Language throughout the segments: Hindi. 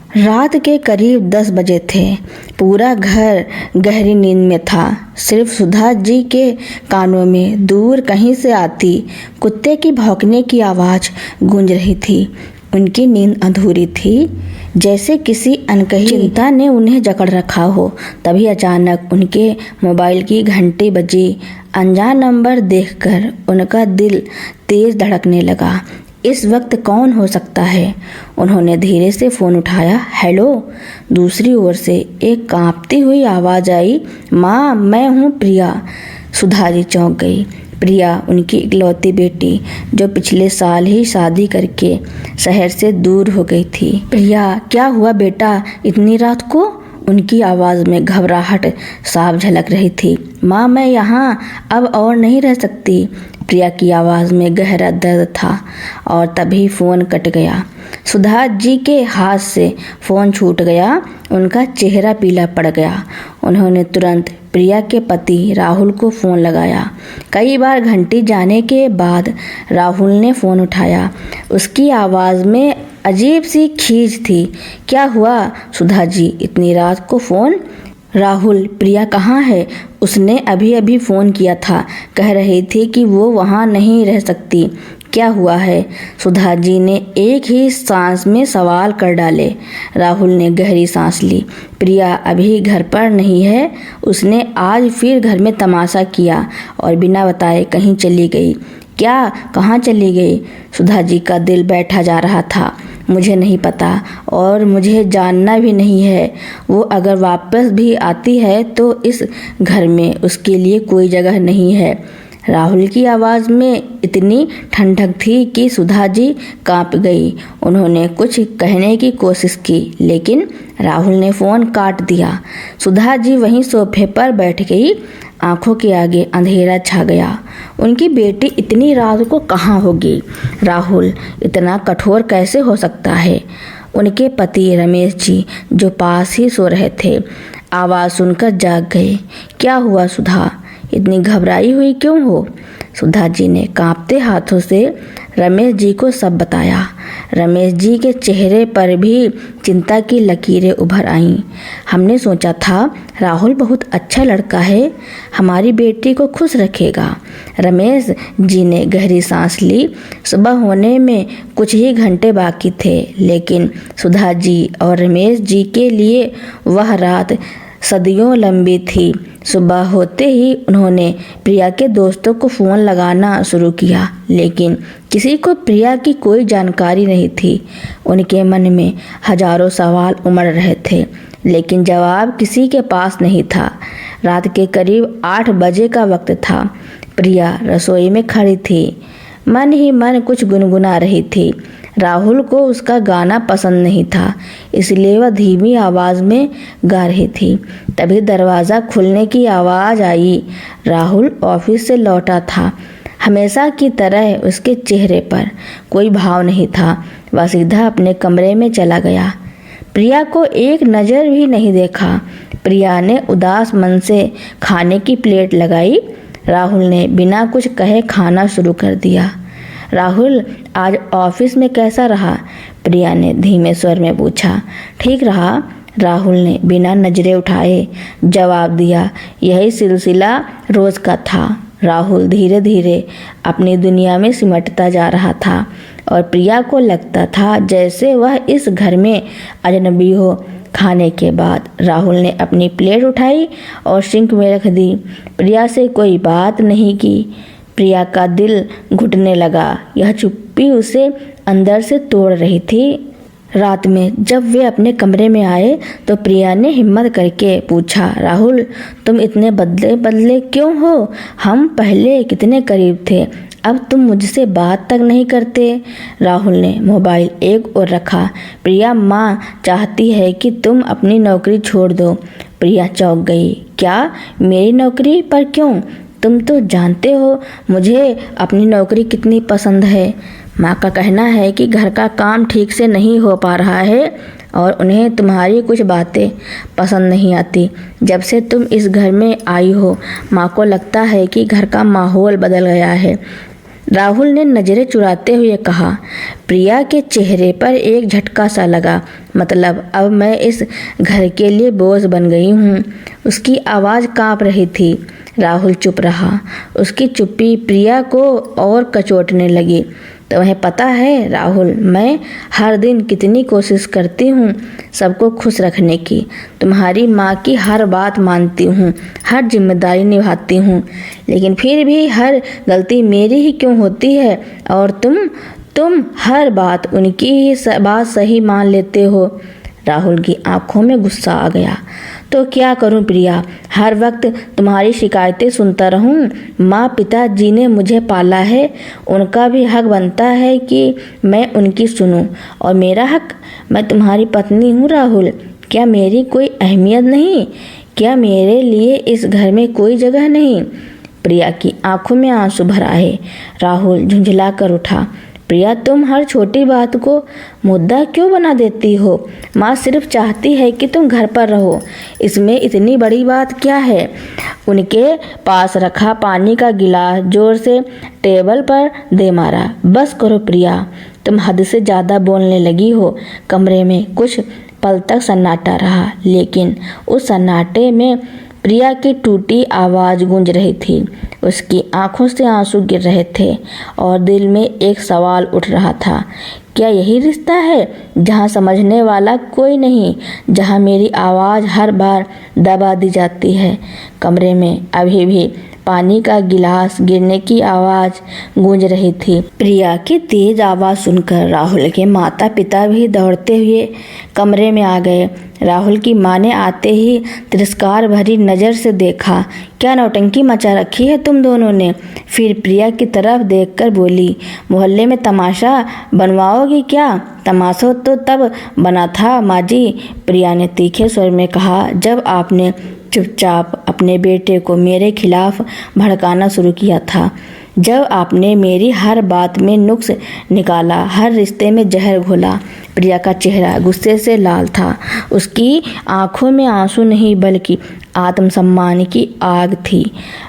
रात के करीब 10 बजे थे। पूरा घर गहरी नींद में था। सिर्फ सुधा जी के कानों में दूर कहीं से आती कुत्ते की भौंकने की आवाज़ गूंज रही थी। उनकी नींद अधूरी थी, जैसे किसी अनकही चिंता ने उन्हें जकड़ रखा हो। तभी अचानक उनके मोबाइल की घंटी बजी। अनजान नंबर देखकर उनका दिल तेज धड़कने लगा। इस वक्त कौन हो सकता है? उन्होंने धीरे से फ़ोन उठाया। हेलो। दूसरी ओर से एक कांपती हुई आवाज़ आई। माँ, मैं हूँ प्रिया। सुधा जी चौंक गई। प्रिया उनकी इकलौती बेटी, जो पिछले साल ही शादी करके शहर से दूर हो गई थी। प्रिया, क्या हुआ बेटा इतनी रात को? उनकी आवाज़ में घबराहट साफ झलक रही थी। माँ, मैं यहाँ अब और नहीं रह सकती। प्रिया की आवाज़ में गहरा दर्द था। और तभी फ़ोन कट गया। सुधा जी के हाथ से फ़ोन छूट गया। उनका चेहरा पीला पड़ गया। उन्होंने तुरंत प्रिया के पति राहुल को फ़ोन लगाया। कई बार घंटी जाने के बाद राहुल ने फ़ोन उठाया। उसकी आवाज़ में अजीब सी खींच थी। क्या हुआ सुधा जी, इतनी रात को फ़ोन? राहुल, प्रिया कहाँ है? उसने अभी अभी फ़ोन किया था। कह रही थी कि वो वहाँ नहीं रह सकती। क्या हुआ है? सुधा जी ने एक ही सांस में सवाल कर डाले। राहुल ने गहरी सांस ली। प्रिया अभी घर पर नहीं है। उसने आज फिर घर में तमाशा किया और बिना बताए कहीं चली गई। क्या? कहाँ चली गई? सुधा जी का दिल बैठा जा रहा था। मुझे नहीं पता और मुझे जानना भी नहीं है। वो अगर वापस भी आती है तो इस घर में उसके लिए कोई जगह नहीं है। राहुल की आवाज़ में इतनी ठंडक थी कि सुधा जी कांप गई। उन्होंने कुछ कहने की कोशिश की, लेकिन राहुल ने फ़ोन काट दिया। सुधा जी वहीं सोफे पर बैठ गई। आंखों के आगे अंधेरा छा गया। उनकी बेटी इतनी रात को कहाँ होगी? राहुल इतना कठोर कैसे हो सकता है? उनके पति रमेश जी, जो पास ही सो रहे थे, आवाज़ सुनकर जाग गए। क्या हुआ सुधा, इतनी घबराई हुई क्यों हो? सुधा जी ने कांपते हाथों से रमेश जी को सब बताया। रमेश जी के चेहरे पर भी चिंता की लकीरें उभर आईं। हमने सोचा था राहुल बहुत अच्छा लड़का है, हमारी बेटी को खुश रखेगा। रमेश जी ने गहरी सांस ली। सुबह होने में कुछ ही घंटे बाकी थे, लेकिन सुधा जी और रमेश जी के लिए वह रात सदियों लंबी थी। सुबह होते ही उन्होंने प्रिया के दोस्तों को फ़ोन लगाना शुरू किया, लेकिन किसी को प्रिया की कोई जानकारी नहीं थी। उनके मन में हजारों सवाल उमड़ रहे थे, लेकिन जवाब किसी के पास नहीं था। रात के करीब 8 बजे का वक्त था। प्रिया रसोई में खड़ी थी, मन ही मन कुछ गुनगुना रही थी। राहुल को उसका गाना पसंद नहीं था, इसलिए वह धीमी आवाज़ में गा रही थी। तभी दरवाज़ा खुलने की आवाज़ आई। राहुल ऑफिस से लौटा था। हमेशा की तरह उसके चेहरे पर कोई भाव नहीं था। वह सीधा अपने कमरे में चला गया। प्रिया को एक नज़र भी नहीं देखा। प्रिया ने उदास मन से खाने की प्लेट लगाई। राहुल ने बिना कुछ कहे खाना शुरू कर दिया। राहुल, आज ऑफिस में कैसा रहा? प्रिया ने धीमे स्वर में पूछा। ठीक रहा, राहुल ने बिना नजरें उठाए जवाब दिया। यही सिलसिला रोज का था। राहुल धीरे धीरे अपनी दुनिया में सिमटता जा रहा था और प्रिया को लगता था जैसे वह इस घर में अजनबी हो। खाने के बाद राहुल ने अपनी प्लेट उठाई और सिंक में रख दी। प्रिया से कोई बात नहीं की। प्रिया का दिल घुटने लगा। यह चुप्पी उसे अंदर से तोड़ रही थी। रात में जब वे अपने कमरे में आए तो प्रिया ने हिम्मत करके पूछा, राहुल, तुम इतने बदले बदले क्यों हो? हम पहले कितने करीब थे, अब तुम मुझसे बात तक नहीं करते। राहुल ने मोबाइल एक ओर रखा। प्रिया, माँ चाहती है कि तुम अपनी नौकरी छोड़ दो। प्रिया चौंक गई। क्या? मेरी नौकरी पर क्यों? तुम तो जानते हो मुझे अपनी नौकरी कितनी पसंद है। माँ का कहना है कि घर का काम ठीक से नहीं हो पा रहा है और उन्हें तुम्हारी कुछ बातें पसंद नहीं आती। जब से तुम इस घर में आई हो, माँ को लगता है कि घर का माहौल बदल गया है। राहुल ने नजरें चुराते हुए कहा। प्रिया के चेहरे पर एक झटका सा लगा। मतलब अब मैं इस घर के लिए बोझ बन गई हूँ। उसकी आवाज़ कांप रही थी। राहुल चुप रहा। उसकी चुप्पी प्रिया को और कचोटने लगी। तुम्हें पता है राहुल, मैं हर दिन कितनी कोशिश करती हूँ सबको खुश रखने की। तुम्हारी माँ की हर बात मानती हूँ, हर जिम्मेदारी निभाती हूँ, लेकिन फिर भी हर गलती मेरी ही क्यों होती है? और तुम हर बात उनकी ही बात सही मान लेते हो। राहुल की आंखों में गुस्सा आ गया। तो क्या करूं प्रिया, हर वक्त तुम्हारी शिकायतें सुनता रहूं? माँ पिता जी ने मुझे पाला है, उनका भी हक बनता है कि मैं उनकी सुनूं। और मेरा हक, मैं तुम्हारी पत्नी हूं राहुल। क्या मेरी कोई अहमियत नहीं? क्या मेरे लिए इस घर में कोई जगह नहीं? प्रिया की आंखों में आंसू भर आए। राहुल झुंझला कर उठा। प्रिया, तुम हर छोटी बात को मुद्दा क्यों बना देती हो? माँ सिर्फ चाहती है कि तुम घर पर रहो, इसमें इतनी बड़ी बात क्या है? उनके पास रखा पानी का गिलास जोर से टेबल पर दे मारा। बस करो प्रिया, तुम हद से ज़्यादा बोलने लगी हो। कमरे में कुछ पल तक सन्नाटा रहा, लेकिन उस सन्नाटे में प्रिया की टूटी आवाज़ गूंज रही थी। उसकी आंखों से आंसू गिर रहे थे और दिल में एक सवाल उठ रहा था। क्या यही रिश्ता है जहाँ समझने वाला कोई नहीं, जहाँ मेरी आवाज़ हर बार दबा दी जाती है? कमरे में अभी भी पानी का गिलास गिरने की आवाज़ गूंज रही थी। प्रिया की तेज आवाज़ सुनकर राहुल के माता पिता भी दौड़ते हुए कमरे में आ गए। राहुल की माँ ने आते ही तिरस्कार भरी नज़र से देखा। क्या नौटंकी मचा रखी है तुम दोनों ने? फिर प्रिया की तरफ देखकर बोली, मोहल्ले में तमाशा बनवाओगी क्या? तमाशा तो तब बना था माँ जी, प्रिया ने तीखे स्वर में कहा, जब आपने चुपचाप अपने बेटे को मेरे खिलाफ भड़काना शुरू किया था, जब आपने मेरी हर बात में नुक्स निकाला, हर रिश्ते में जहर घोला। प्रिया का चेहरा गुस्से से लाल था। उसकी आंखों में आंसू नहीं बल्कि आत्मसम्मान की आग थी।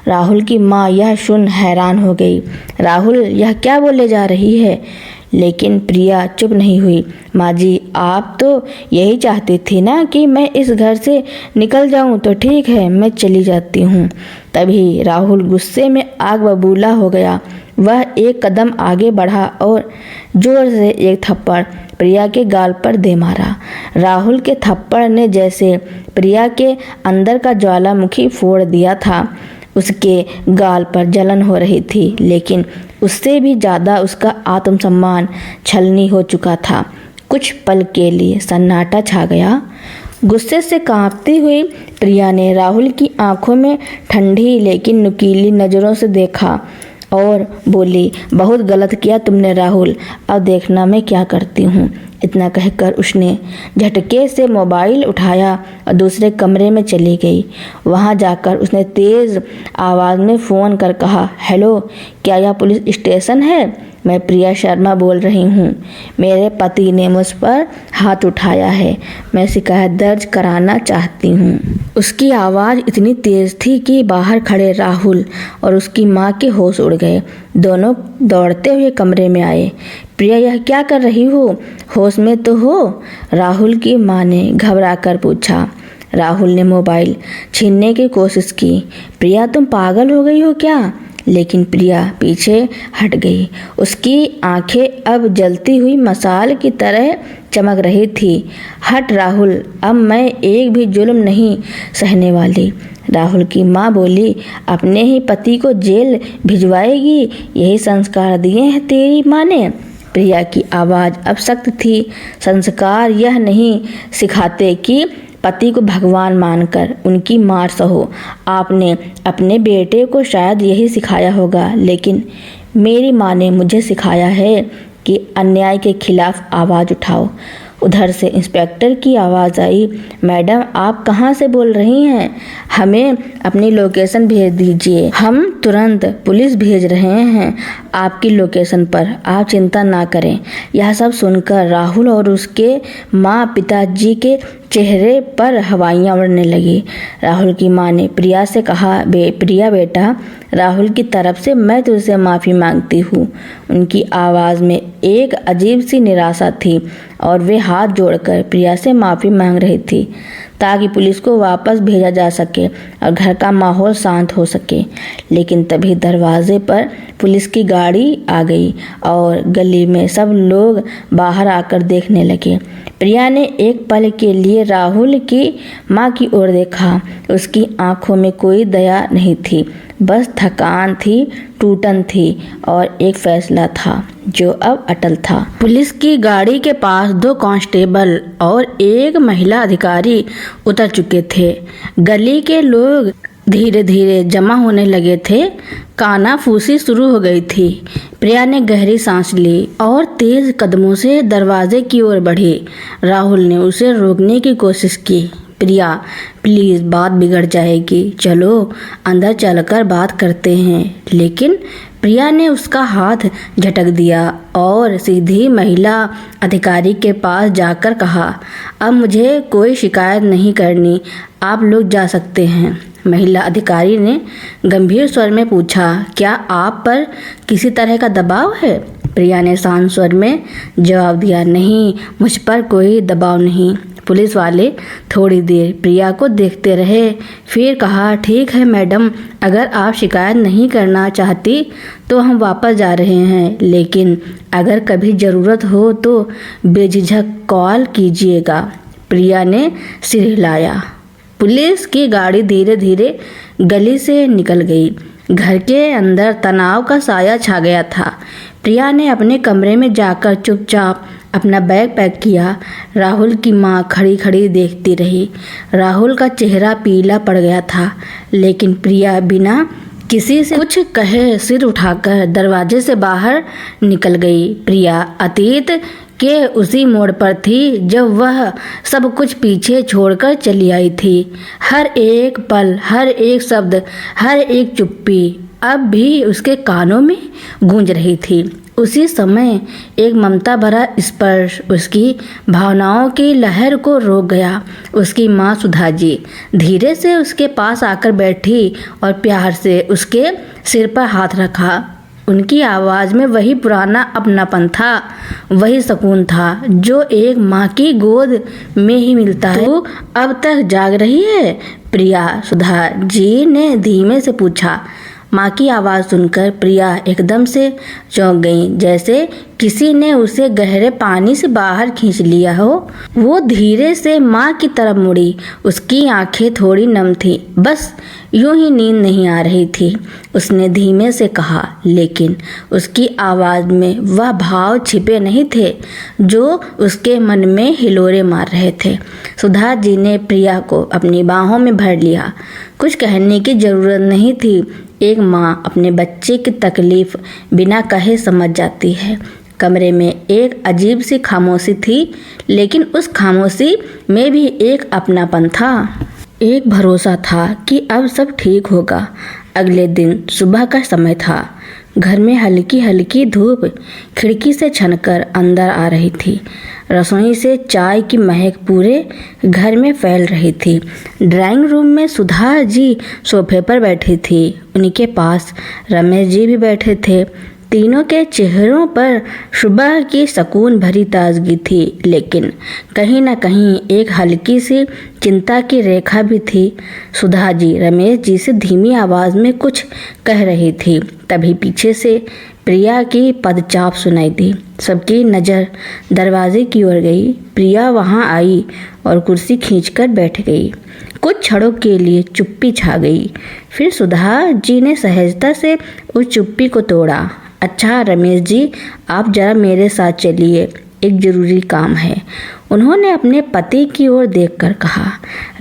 राहुल की माँ यह सुन हैरान हो गई। राहुल, यह क्या बोले जा रही है? लेकिन प्रिया चुप नहीं हुई। माँ जी, आप तो यही चाहती थी ना कि मैं इस घर से निकल जाऊं? तो ठीक है, मैं चली जाती हूँ। तभी राहुल गुस्से में आग बबूला हो गया। वह एक कदम आगे बढ़ा और जोर से एक थप्पड़ प्रिया के गाल पर दे मारा। राहुल के थप्पड़ ने जैसे प्रिया के अंदर का ज्वालामुखी फोड़ दिया था। उसके गाल पर जलन हो रही थी, लेकिन उससे भी ज़्यादा उसका आत्मसम्मान छलनी हो चुका था। कुछ पल के लिए सन्नाटा छा गया। गुस्से से कांपती हुई प्रिया ने राहुल की आंखों में ठंडी लेकिन नुकीली नज़रों से देखा और बोली, बहुत गलत किया तुमने राहुल, अब देखना मैं क्या करती हूँ। इतना कहकर उसने झटके से मोबाइल उठाया और दूसरे कमरे में चली गई। वहाँ जाकर उसने तेज़ आवाज़ में फ़ोन कर कहा, हेलो, क्या यह पुलिस स्टेशन है? मैं प्रिया शर्मा बोल रही हूँ। मेरे पति ने मुझ पर हाथ उठाया है, मैं शिकायत दर्ज कराना चाहती हूँ। उसकी आवाज़ इतनी तेज़ थी कि बाहर खड़े राहुल और उसकी माँ के होश उड़ गए। दोनों दौड़ते हुए कमरे में आए। प्रिया, यह क्या कर रही हो? होश में तो हो? राहुल की माँ ने घबरा कर पूछा। राहुल ने मोबाइल छीनने की कोशिश की। प्रिया, तुम पागल हो गई हो क्या? लेकिन प्रिया पीछे हट गई। उसकी आंखें अब जलती हुई मसाल की तरह चमक रही थी। हट राहुल, अब मैं एक भी जुल्म नहीं सहने वाली। राहुल की माँ बोली, अपने ही पति को जेल भिजवाएगी? यही संस्कार दिए हैं तेरी माँ ने? प्रिया की आवाज़ अब सख्त थी। संस्कार यह नहीं सिखाते कि पति को भगवान मानकर उनकी मार सहो। आपने अपने बेटे को शायद यही सिखाया होगा, लेकिन मेरी माँ ने मुझे सिखाया है कि अन्याय के खिलाफ आवाज़ उठाओ। उधर से इंस्पेक्टर की आवाज़ आई, मैडम आप कहाँ से बोल रही हैं? हमें अपनी लोकेशन भेज दीजिए, हम तुरंत पुलिस भेज रहे हैं आपकी लोकेशन पर, आप चिंता ना करें। यह सब सुनकर राहुल और उसके माँ पिताजी के चेहरे पर हवाइयाँ उड़ने लगी। राहुल की माँ ने प्रिया से कहा, प्रिया बेटा, राहुल की तरफ से मैं तुझसे माफ़ी मांगती हूँ। उनकी आवाज़ में एक अजीब सी निराशा थी और वे हाथ जोड़कर प्रिया से माफ़ी मांग रही थी ताकि पुलिस को वापस भेजा जा सके और घर का माहौल शांत हो सके। लेकिन तभी दरवाजे पर पुलिस की गाड़ी आ गई और गली में सब लोग बाहर आकर देखने लगे। प्रिया ने एक पल के लिए राहुल की माँ की ओर देखा। उसकी आंखों में कोई दया नहीं थी, बस थकान थी, टूटन थी और एक फैसला था जो अब अटल था। पुलिस की गाड़ी के पास 2 कांस्टेबल और एक महिला अधिकारी उतर चुके थे। गली के लोग धीरे धीरे जमा होने लगे थे। कानाफूसी शुरू हो गई थी। प्रिया ने गहरी सांस ली और तेज कदमों से दरवाजे की ओर बढ़ी। राहुल ने उसे रोकने की कोशिश की। प्रिया, प्लीज़, बात बिगड़ जाएगी, चलो अंदर चलकर बात करते हैं। लेकिन प्रिया ने उसका हाथ झटक दिया और सीधी महिला अधिकारी के पास जाकर कहा, अब मुझे कोई शिकायत नहीं करनी, आप लोग जा सकते हैं। महिला अधिकारी ने गंभीर स्वर में पूछा, क्या आप पर किसी तरह का दबाव है? प्रिया ने शांत स्वर में जवाब दिया, नहीं, मुझ पर कोई दबाव नहीं। पुलिस वाले थोड़ी देर प्रिया को देखते रहे, फिर कहा, ठीक है मैडम, अगर आप शिकायत नहीं करना चाहती तो हम वापस जा रहे हैं, लेकिन अगर कभी ज़रूरत हो तो बेझिझक कॉल कीजिएगा। प्रिया ने सिर हिलाया। पुलिस की गाड़ी धीरे धीरे गली से निकल गई। घर के अंदर तनाव का साया छा गया था। प्रिया ने अपने कमरे में जाकर चुपचाप अपना बैग पैक किया। राहुल की माँ खड़ी खड़ी देखती रही। राहुल का चेहरा पीला पड़ गया था, लेकिन प्रिया बिना किसी से कुछ कहे सिर उठाकर दरवाजे से बाहर निकल गई। प्रिया अतीत के उसी मोड़ पर थी जब वह सब कुछ पीछे छोड़कर चली आई थी। हर एक पल, हर एक शब्द, हर एक चुप्पी अब भी उसके कानों में गूंज रही थी। उसी समय एक ममता भरा स्पर्श उसकी भावनाओं की लहर को रोक गया। उसकी माँ सुधा जी धीरे से उसके पास आकर बैठी और प्यार से उसके सिर पर हाथ रखा। उनकी आवाज़ में वही पुराना अपनापन था, वही सुकून था जो एक माँ की गोद में ही मिलता है। तू अब तक जाग रही है प्रिया? सुधा जी ने धीमे से पूछा। माँ की आवाज़ सुनकर प्रिया एकदम से चौंक गई, जैसे किसी ने उसे गहरे पानी से बाहर खींच लिया हो। वो धीरे से माँ की तरफ मुड़ी। उसकी आंखें थोड़ी नम थी, बस यूं ही नींद नहीं आ रही थी। उसने धीमे से कहा, लेकिन उसकी आवाज़ में वह भाव छिपे नहीं थे जो उसके मन में हिलोरे मार रहे थे। सुधा जी ने प्रिया को अपनी बाहों में भर लिया। कुछ कहने की ज़रूरत नहीं थी। एक माँ अपने बच्चे की तकलीफ बिना कहे समझ जाती है। कमरे में एक अजीब सी खामोशी थी, लेकिन उस खामोशी में भी एक अपनापन था, एक भरोसा था कि अब सब ठीक होगा। अगले दिन सुबह का समय था। घर में हल्की हल्की धूप खिड़की से छनकर अंदर आ रही थी। रसोई से चाय की महक पूरे घर में फैल रही थी। ड्राइंग रूम में सुधा जी सोफे पर बैठी थी। उनके पास रमेश जी भी बैठे थे। तीनों के चेहरों पर सुबह की सुकून भरी ताजगी थी, लेकिन कहीं न कहीं एक हल्की सी चिंता की रेखा भी थी। सुधा जी रमेश जी से धीमी आवाज़ में कुछ कह रही थी। तभी पीछे से प्रिया की पदचाप सुनाई दी। सबकी नज़र दरवाजे की ओर गई। प्रिया वहां आई और कुर्सी खींचकर बैठ गई। कुछ क्षणों के लिए चुप्पी छा गई। फिर सुधा जी ने सहजता से उस चुप्पी को तोड़ा। अच्छा रमेश जी, आप जरा मेरे साथ चलिए, एक ज़रूरी काम है, उन्होंने अपने पति की ओर देखकर कहा।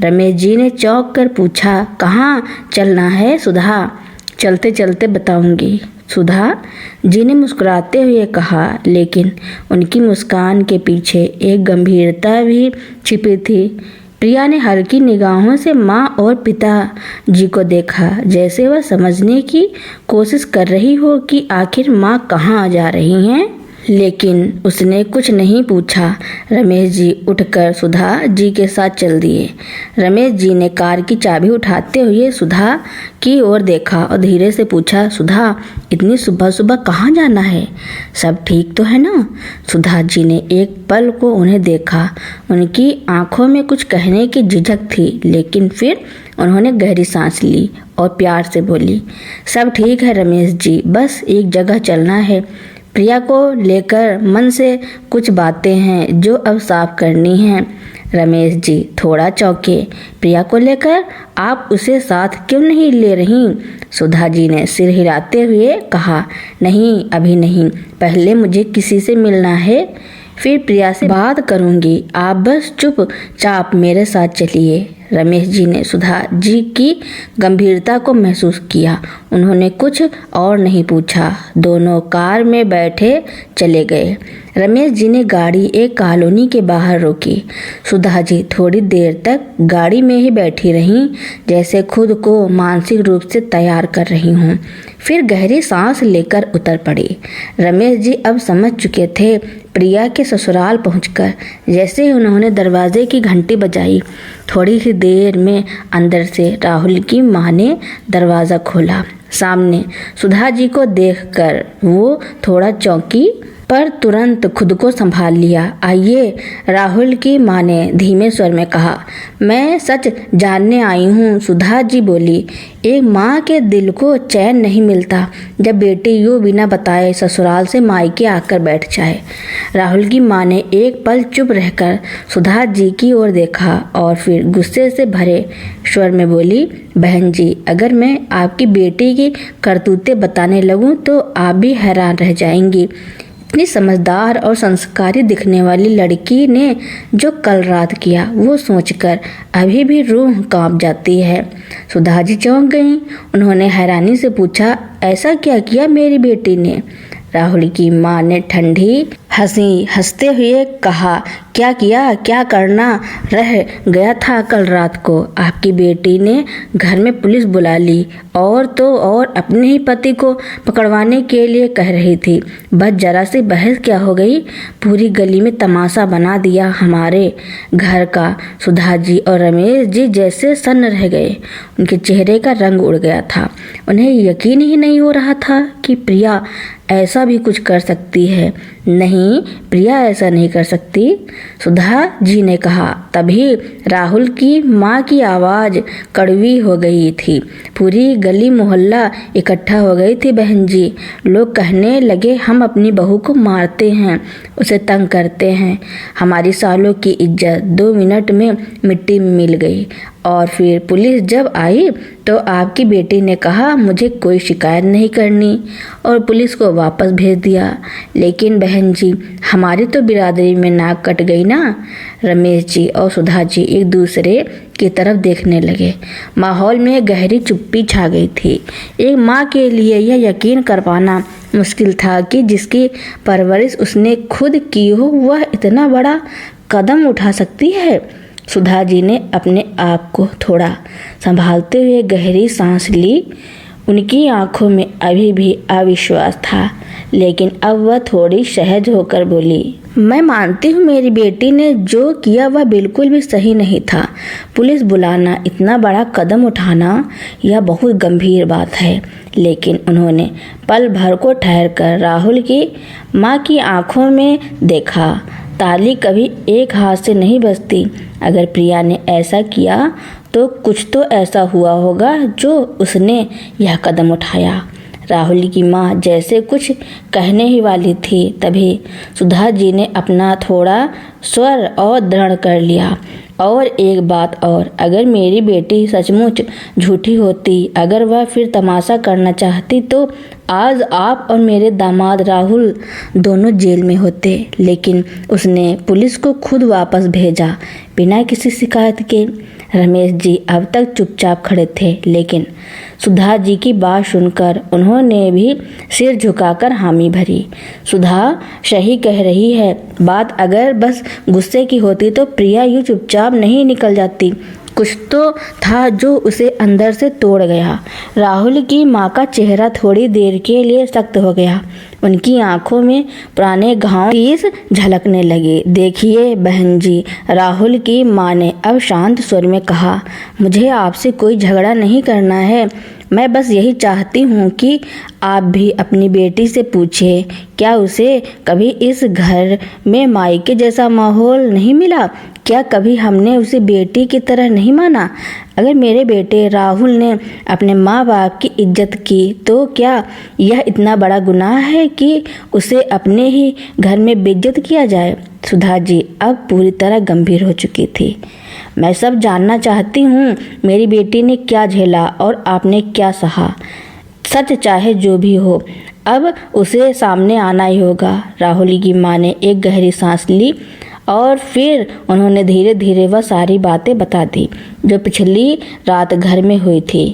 रमेश जी ने चौंक कर पूछा, कहाँ चलना है सुधा? चलते चलते बताऊंगी, सुधा जी ने मुस्कुराते हुए कहा, लेकिन उनकी मुस्कान के पीछे एक गंभीरता भी छिपी थी। प्रिया ने हल्की निगाहों से माँ और पिता जी को देखा, जैसे वह समझने की कोशिश कर रही हो कि आखिर माँ कहाँ जा रही हैं। लेकिन उसने कुछ नहीं पूछा। रमेश जी उठकर सुधा जी के साथ चल दिए। रमेश जी ने कार की चाबी उठाते हुए सुधा की ओर देखा और धीरे से पूछा, सुधा, इतनी सुबह सुबह कहाँ जाना है? सब ठीक तो है ना? सुधा जी ने एक पल को उन्हें देखा। उनकी आंखों में कुछ कहने की झिझक थी, लेकिन फिर उन्होंने गहरी सांस ली और प्यार से बोली, सब ठीक है रमेश जी, बस एक जगह चलना है। प्रिया को लेकर मन से कुछ बातें हैं जो अब साफ करनी हैं। रमेश जी थोड़ा चौंके। प्रिया को लेकर? आप उसे साथ क्यों नहीं ले रही? सुधा जी ने सिर हिलाते हुए कहा, नहीं, अभी नहीं, पहले मुझे किसी से मिलना है, फिर प्रिया से बात करूंगी। आप बस चुपचाप मेरे साथ चलिए। रमेश जी ने सुधा जी की गंभीरता को महसूस किया। उन्होंने कुछ और नहीं पूछा। दोनों कार में बैठे चले गए। रमेश जी ने गाड़ी एक कॉलोनी के बाहर रोकी। सुधा जी थोड़ी देर तक गाड़ी में ही बैठी रहीं, जैसे खुद को मानसिक रूप से तैयार कर रही हों। फिर गहरी सांस लेकर उतर पड़ी। रमेश जी अब समझ चुके थे। प्रिया के ससुराल पहुंचकर जैसे ही उन्होंने दरवाजे की घंटी बजाई, थोड़ी ही देर में अंदर से राहुल की मां ने दरवाज़ा खोला। सामने सुधा जी को देखकर वो थोड़ा चौंकी, पर तुरंत खुद को संभाल लिया। आइए, राहुल की मां ने धीमे स्वर में कहा। मैं सच जानने आई हूँ, सुधा जी बोली। एक माँ के दिल को चैन नहीं मिलता जब बेटी यूँ बिना बताए ससुराल से मायके आकर बैठ जाए। राहुल की माँ ने एक पल चुप रहकर सुधा जी की ओर देखा और फिर गुस्से से भरे स्वर में बोली, बहन जी, अगर मैं आपकी बेटी की करतूतें बताने लगूं तो आप भी हैरान रह जाएंगी। इतनी समझदार और संस्कारी दिखने वाली लड़की ने जो कल रात किया, वो सोचकर अभी भी रूह कांप जाती है। सुधा जी चौंक गईं। उन्होंने हैरानी से पूछा, ऐसा क्या किया मेरी बेटी ने? राहुल की मां ने ठंडी हंसते हुए कहा, क्या किया, क्या करना रह गया था कल रात को? आपकी बेटी ने घर में पुलिस बुला ली और तो और अपने ही पति को पकड़वाने के लिए कह रही थी। बस जरा सी बहस क्या हो गई, पूरी गली में तमाशा बना दिया हमारे घर का। सुधा जी और रमेश जी जैसे सन्न रह गए। उनके चेहरे का रंग उड़ गया था। उन्हें यकीन ही नहीं हो रहा था कि प्रिया ऐसा भी कुछ कर सकती है। नहीं, प्रिया ऐसा नहीं कर सकती, सुधा जी ने कहा। तभी राहुल की माँ की आवाज़ कड़वी हो गई थी। पूरी गली मोहल्ला इकट्ठा हो गई थी। बहन जी, लोग कहने लगे हम अपनी बहू को मारते हैं, उसे तंग करते हैं। हमारी सालों की इज्जत 2 मिनट में मिट्टी में मिल गई। और फिर पुलिस जब आई तो आपकी बेटी ने कहा मुझे कोई शिकायत नहीं करनी और पुलिस को वापस भेज दिया। लेकिन बहन जी, हमारी तो बिरादरी में नाक कट गई ना। रमेश जी और सुधा जी एक दूसरे की तरफ देखने लगे। माहौल में गहरी चुप्पी छा गई थी। एक माँ के लिए यह यकीन कर पाना मुश्किल था कि जिसकी परवरिश उसने खुद की हो, वह इतना बड़ा कदम उठा सकती है। सुधा जी ने अपने आप को थोड़ा संभालते हुए गहरी सांस ली। उनकी आंखों में अभी भी अविश्वास था, लेकिन अब वह थोड़ी सहज होकर बोली, मैं मानती हूँ मेरी बेटी ने जो किया वह बिल्कुल भी सही नहीं था। पुलिस बुलाना, इतना बड़ा कदम उठाना, यह बहुत गंभीर बात है। लेकिन उन्होंने पल भर को ठहरकर राहुल की माँ की आंखों में देखा। ताली कभी एक हाथ से नहीं बजती। अगर प्रिया ने ऐसा किया तो कुछ तो ऐसा हुआ होगा जो उसने यह कदम उठाया। राहुल की माँ जैसे कुछ कहने ही वाली थी, तभी सुधा जी ने अपना थोड़ा स्वर और दृढ़ कर लिया। और एक बात और, अगर मेरी बेटी सचमुच झूठी होती, अगर वह फिर तमाशा करना चाहती तो आज आप और मेरे दामाद राहुल दोनों जेल में होते। लेकिन उसने पुलिस को खुद वापस भेजा बिना किसी शिकायत के। रमेश जी अब तक चुपचाप खड़े थे, लेकिन सुधा जी की बात सुनकर उन्होंने भी सिर झुकाकर हामी भरी। सुधा सही कह रही है। बात अगर बस गुस्से की होती तो प्रिया यूँ चुपचाप नहीं निकल जाती। कुछ तो था जो उसे अंदर से तोड़ गया। राहुल की माँ का चेहरा थोड़ी देर के लिए सख्त हो गया। उनकी आंखों में पुराने घाव टीस झलकने लगे। देखिए बहन जी, राहुल की माँ ने अब शांत स्वर में कहा, मुझे आपसे कोई झगड़ा नहीं करना है। मैं बस यही चाहती हूँ कि आप भी अपनी बेटी से पूछें, क्या उसे कभी इस घर में मायके जैसा माहौल नहीं मिला? क्या कभी हमने उसे बेटी की तरह नहीं माना? अगर मेरे बेटे राहुल ने अपने माँ बाप की इज्जत की तो क्या यह इतना बड़ा गुनाह है कि उसे अपने ही घर में बेइज्जत किया जाए? सुधा जी अब पूरी तरह गंभीर हो चुकी थी। मैं सब जानना चाहती हूँ, मेरी बेटी ने क्या झेला और आपने क्या सहा। सच चाहे जो भी हो, अब उसे सामने आना ही होगा। राहुल की माँ ने एक गहरी सांस ली और फिर उन्होंने धीरे धीरे वह सारी बातें बता दी जो पिछली रात घर में हुई थी।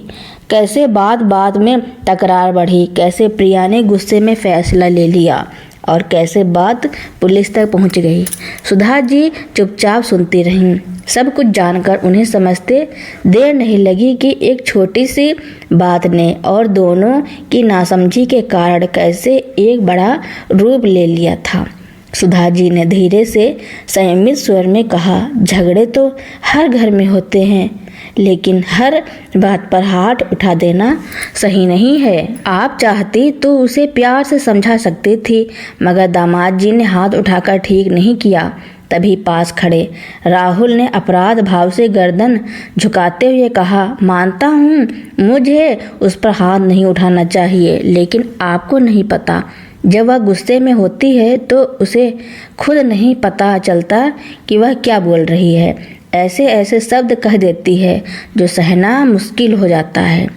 कैसे बात बात में तकरार बढ़ी, कैसे प्रिया ने गुस्से में फैसला ले लिया और कैसे बात पुलिस तक पहुंच गई। सुधा जी चुपचाप सुनती रहीं। सब कुछ जानकर उन्हें समझते देर नहीं लगी कि एक छोटी सी बात ने और दोनों की नासमझी के कारण कैसे एक बड़ा रूप ले लिया था। सुधा जी ने धीरे से संयमित स्वर में कहा, झगड़े तो हर घर में होते हैं, लेकिन हर बात पर हाथ उठा देना सही नहीं है। आप चाहती तो उसे प्यार से समझा सकती थी, मगर दामाद जी ने हाथ उठाकर ठीक नहीं किया। तभी पास खड़े राहुल ने अपराध भाव से गर्दन झुकाते हुए कहा, मानता हूँ मुझे उस पर हाथ नहीं उठाना चाहिए, लेकिन आपको नहीं पता, जब वह गुस्से में होती है तो उसे खुद नहीं पता चलता कि वह क्या बोल रही है। ऐसे ऐसे शब्द कह देती है जो सहना मुश्किल हो जाता है।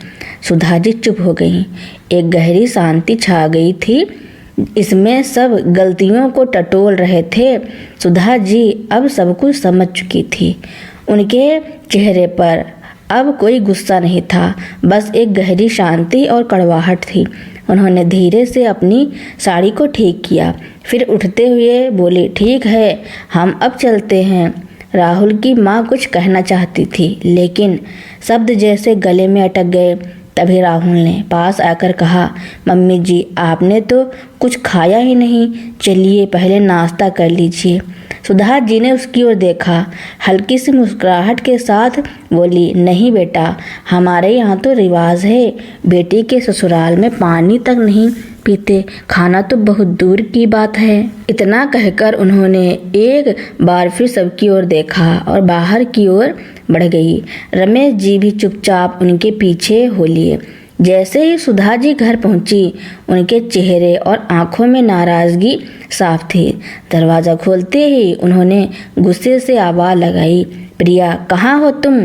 सुधा जी चुप हो गईं। एक गहरी शांति छा गई थी। इसमें सब गलतियों को टटोल रहे थे। सुधा जी अब सब कुछ समझ चुकी थी। उनके चेहरे पर अब कोई गुस्सा नहीं था, बस एक गहरी शांति और कड़वाहट थी। उन्होंने धीरे से अपनी साड़ी को ठीक किया, फिर उठते हुए बोली, ठीक है, हम अब चलते हैं। राहुल की माँ कुछ कहना चाहती थी, लेकिन शब्द जैसे गले में अटक गए। तभी राहुल ने पास आकर कहा, मम्मी जी, आपने तो कुछ खाया ही नहीं, चलिए पहले नाश्ता कर लीजिए। सुधा जी ने उसकी ओर देखा, हल्की सी मुस्कुराहट के साथ बोली, नहीं बेटा, हमारे यहाँ तो रिवाज है, बेटी के ससुराल में पानी तक नहीं पीते, खाना तो बहुत दूर की बात है। इतना कहकर उन्होंने एक बार फिर सबकी ओर देखा और बाहर की ओर बढ़ गई। रमेश जी भी चुपचाप उनके पीछे हो लिए। जैसे ही सुधा जी घर पहुंची, उनके चेहरे और आंखों में नाराजगी साफ थी। दरवाजा खोलते ही उन्होंने गुस्से से आवाज लगाई, प्रिया, कहाँ हो तुम?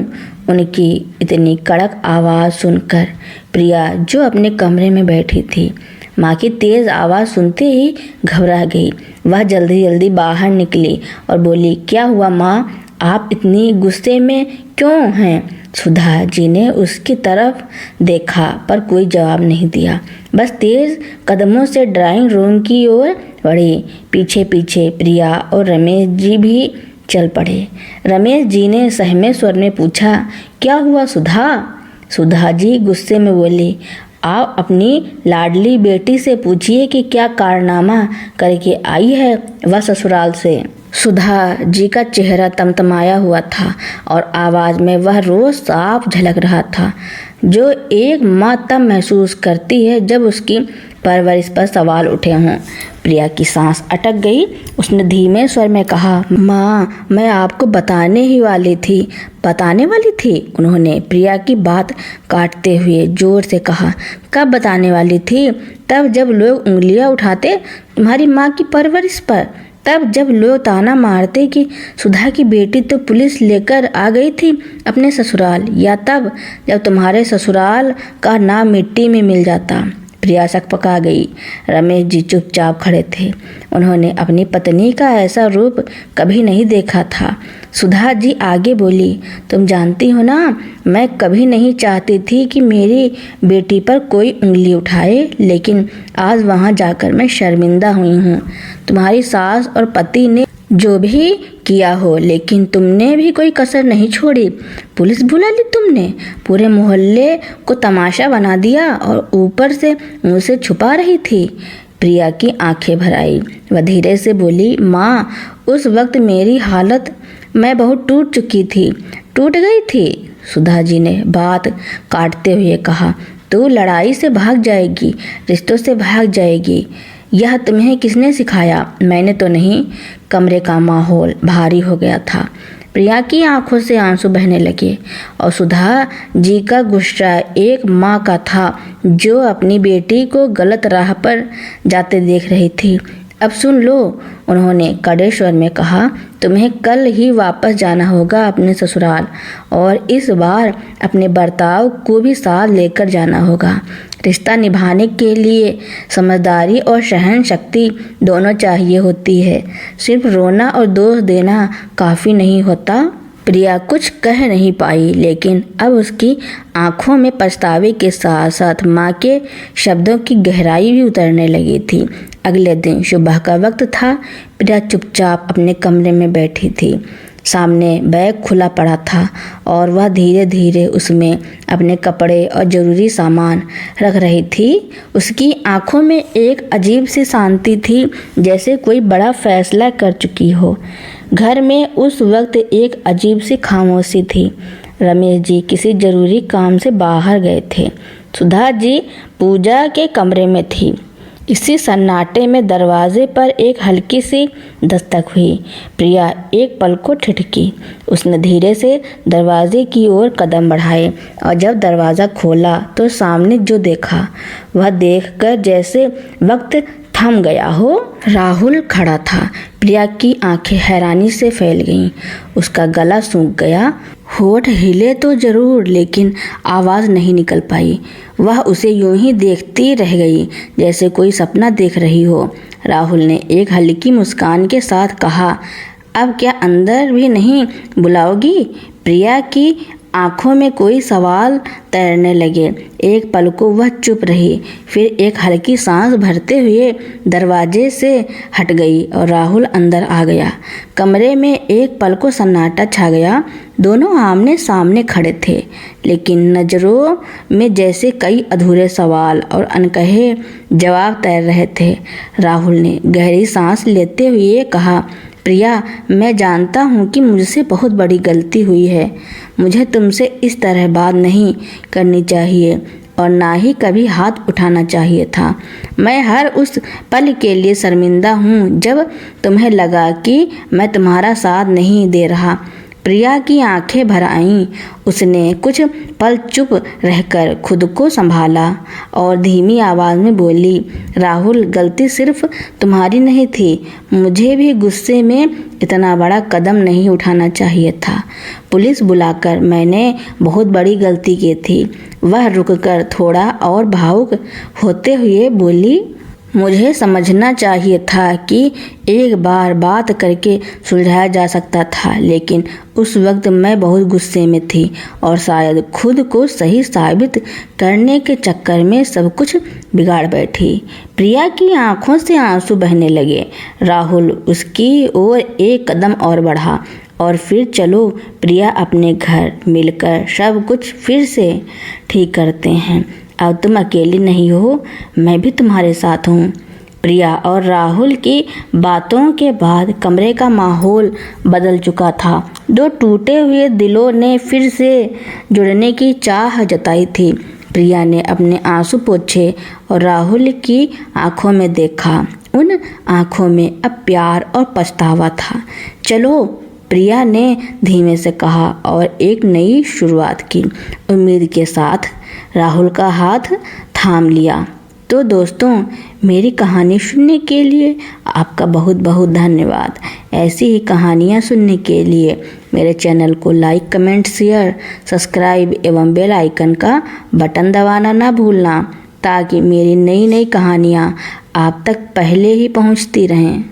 उनकी इतनी कड़क आवाज सुनकर प्रिया, जो अपने कमरे में बैठी थी, माँ की तेज आवाज सुनते ही घबरा गई। वह जल्दी जल्दी बाहर निकली और बोली, क्या हुआ माँ, आप इतनी गुस्से में क्यों हैं? सुधा जी ने उसकी तरफ देखा पर कोई जवाब नहीं दिया, बस तेज कदमों से ड्राइंग रूम की ओर बढ़ी। पीछे पीछे प्रिया और रमेश जी भी चल पड़े। रमेश जी ने सहमे स्वर में पूछा, क्या हुआ सुधा? सुधा जी गुस्से में बोली, आप अपनी लाडली बेटी से पूछिए कि क्या कारनामा करके आई है वह ससुराल से। सुधा जी का चेहरा तमतमाया हुआ था और आवाज में वह रोज साफ झलक रहा था जो एक माँ तब महसूस करती है जब उसकी परवरिश पर सवाल उठे हों। प्रिया की सांस अटक गई। उसने धीमे स्वर में कहा, माँ, मैं आपको बताने वाली थी। उन्होंने प्रिया की बात काटते हुए जोर से कहा, कब बताने वाली थी? तब जब लोग उंगलियां उठाते तुम्हारी माँ की परवरिश पर, तब जब लोग ताना मारते कि सुधा की बेटी तो पुलिस लेकर आ गई थी अपने ससुराल, या तब जब तुम्हारे ससुराल का नाम मिट्टी में मिल जाता। प्रिया सकपका गई। रमेश जी चुपचाप खड़े थे। उन्होंने अपनी पत्नी का ऐसा रूप कभी नहीं देखा था। सुधा जी आगे बोली, तुम जानती हो ना, मैं कभी नहीं चाहती थी कि मेरी बेटी पर कोई उंगली उठाए, लेकिन आज वहां जाकर मैं शर्मिंदा हुई हूँ। तुम्हारी सास और पति ने जो भी किया हो, लेकिन तुमने भी कोई कसर नहीं छोड़ी। पुलिस बुला ली तुमने, पूरे मोहल्ले को तमाशा बना दिया और ऊपर से मुझसे छुपा रही थी। प्रिया की आंखें भर आई। वह धीरे से बोली, माँ, उस वक्त मेरी हालत, मैं बहुत टूट चुकी थी। टूट गई थी? सुधा जी ने बात काटते हुए कहा। तू लड़ाई से भाग जाएगी, रिश्तों से भाग जाएगी। यह तुम्हें किसने सिखाया? मैंने तो नहीं। कमरे का माहौल भारी हो गया था। प्रिया की आंखों से आंसू बहने लगे और सुधा जी का गुस्सा एक माँ का था जो अपनी बेटी को गलत राह पर जाते देख रही थी। अब सुन लो, उन्होंने कड़े स्वर में कहा, तुम्हें कल ही वापस जाना होगा अपने ससुराल, और इस बार अपने बर्ताव को भी साथ लेकर जाना होगा। रिश्ता निभाने के लिए समझदारी और सहन शक्ति दोनों चाहिए होती है। सिर्फ रोना और दोष देना काफ़ी नहीं होता। प्रिया कुछ कह नहीं पाई, लेकिन अब उसकी आंखों में पछतावे के साथ साथ माँ के शब्दों की गहराई भी उतरने लगी थी। अगले दिन सुबह का वक्त था। प्रिया चुपचाप अपने कमरे में बैठी थी। सामने बैग खुला पड़ा था और वह धीरे धीरे उसमें अपने कपड़े और ज़रूरी सामान रख रही थी। उसकी आंखों में एक अजीब सी शांति थी, जैसे कोई बड़ा फैसला कर चुकी हो। घर में उस वक्त एक अजीब सी खामोशी थी। रमेश जी किसी जरूरी काम से बाहर गए थे। सुधा जी पूजा के कमरे में थी। इसी सन्नाटे में दरवाजे पर एक हल्की सी दस्तक हुई। प्रिया एक पल को ठिठकी। उसने धीरे से दरवाजे की ओर कदम बढ़ाए और जब दरवाज़ा खोला तो सामने जो देखा वह देखकर जैसे वक्त थम गया हो। राहुल खड़ा था। प्रिया की आंखें हैरानी से फैल गईं। उसका गला सूख गया, होठ हिले तो जरूर, लेकिन आवाज़ नहीं निकल पाई। वह उसे यूं ही देखती रह गई जैसे कोई सपना देख रही हो। राहुल ने एक हल्की मुस्कान के साथ कहा, अब क्या अंदर भी नहीं बुलाओगी? प्रिया की आंखों में कोई सवाल तैरने लगे। एक पल को वह चुप रही, फिर एक हल्की सांस भरते हुए दरवाजे से हट गई और राहुल अंदर आ गया। कमरे में एक पल को सन्नाटा छा गया। दोनों आमने सामने खड़े थे, लेकिन नज़रों में जैसे कई अधूरे सवाल और अनकहे जवाब तैर रहे थे। राहुल ने गहरी सांस लेते हुए कहा, प्रिया, मैं जानता हूँ कि मुझसे बहुत बड़ी गलती हुई है। मुझे तुमसे इस तरह बात नहीं करनी चाहिए और ना ही कभी हाथ उठाना चाहिए था। मैं हर उस पल के लिए शर्मिंदा हूँ जब तुम्हें लगा कि मैं तुम्हारा साथ नहीं दे रहा। प्रिया की आंखें भर आईं। उसने कुछ पल चुप रहकर खुद को संभाला और धीमी आवाज़ में बोली, राहुल, गलती सिर्फ तुम्हारी नहीं थी। मुझे भी गुस्से में इतना बड़ा कदम नहीं उठाना चाहिए था। पुलिस बुलाकर मैंने बहुत बड़ी गलती की थी। वह रुककर थोड़ा और भावुक होते हुए बोली, मुझे समझना चाहिए था कि एक बार बात करके सुलझाया जा सकता था, लेकिन उस वक्त मैं बहुत गुस्से में थी और शायद खुद को सही साबित करने के चक्कर में सब कुछ बिगाड़ बैठी। प्रिया की आंखों से आंसू बहने लगे। राहुल उसकी ओर एक कदम और बढ़ा और फिर चलो प्रिया, अपने घर मिलकर सब कुछ फिर से ठीक करते हैं। अब तुम अकेली नहीं हो, मैं भी तुम्हारे साथ हूँ। प्रिया और राहुल की बातों के बाद कमरे का माहौल बदल चुका था। दो टूटे हुए दिलों ने फिर से जुड़ने की चाह जताई थी। प्रिया ने अपने आंसू पोंछे और राहुल की आंखों में देखा। उन आंखों में अब प्यार और पछतावा था। चलो, प्रिया ने धीमे से कहा और एक नई शुरुआत की। उम्मीद के साथ राहुल का हाथ थाम लिया। तो दोस्तों, मेरी कहानी सुनने के लिए आपका बहुत बहुत धन्यवाद। ऐसी ही कहानियाँ सुनने के लिए मेरे चैनल को लाइक, कमेंट, शेयर, सब्सक्राइब एवं बेल आइकन का बटन दबाना ना भूलना, ताकि मेरी नई नई कहानियाँ आप तक पहले ही पहुँचती रहें।